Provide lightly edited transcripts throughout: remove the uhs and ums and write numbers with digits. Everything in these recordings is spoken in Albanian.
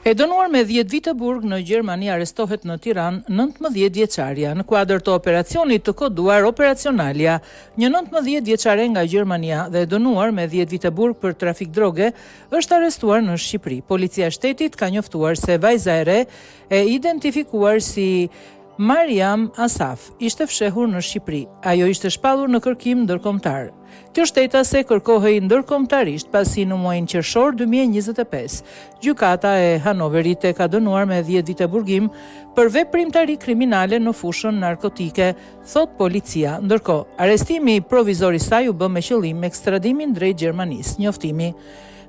E dënuar me 10 vite burg në Gjermani arestohet në Tiranë 19 vjeçaria. Në kuadër të operacionit të koduar Operacionalia, një 19 vjeçare nga Gjermania dhe e dënuar me 10 vite burg për trafik droge është arestuar në Shqipëri. Policia e shtetit ka njoftuar se vajza e re e identifikuar si Mariam Asaf ishte fshehur në Shqipëri. Ajo ishte shpallur në kërkim ndërkombëtar. Kjo shtetase kërkohej ndërkombëtarisht pasi në muajin qershor 2025, gjykata e Hanoverit e ka dënuar me 10 vite burgim për veprimtari kriminale në fushën narkotike, thot policia. Ndërkohë, arrestimi provizor i saj u bë me qëllim ekstradimin drejt Gjermanisë. Njoftimi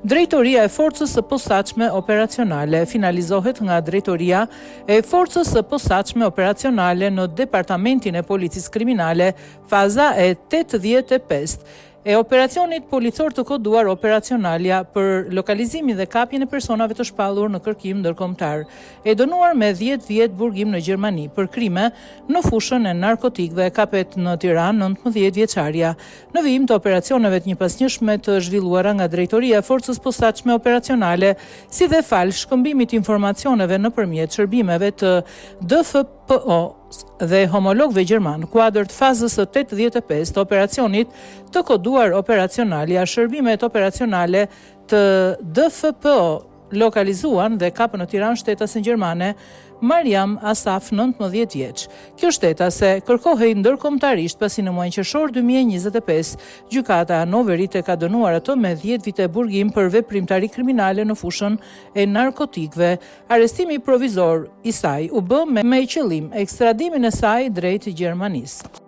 Drejtoria e Forcës së Posaçme Operacionale finalizohet nga Drejtoria e Forcës së Posaçme Operacionale në Departamentin e Policisë Kriminale, faza e 85 e operacionit policor të koduar Operacionalia për lokalizimin dhe kapjen e personave të shpallur në kërkim ndërkombëtar, e dënuar me 10 vjet burgim në Gjermani për krime në fushën e narkotikëve, kapet në Tiranë 19 vjeçaria. Në vijim të operacioneve të njëpasnjëshme të zhvilluara nga Drejtoria e Forcës Posaçme Operacionale, si dhe fal shkëmbimit informacioneve nëpërmjet shërbimeve të DFPO dhe homologëve gjerman, kuadër të fazës së 85 të operacionit të koduar Operacionalia, shërbimet operacionale të DFPO lokalizuan dhe kapën në Tiranë shtetasen gjermane Mariam Asaf, 19 vjeç. Kjo shtetase kërkohej ndërkombëtarisht pasi në muajin qershor 2025 gjykata e Hanoverit e ka dënuar atë me 10 vite burgim për veprimtari kriminale në fushën e narkotikëve. Arrestimi provizor i saj u bë me qëllim ekstradimin e saj drejt Gjermanisë.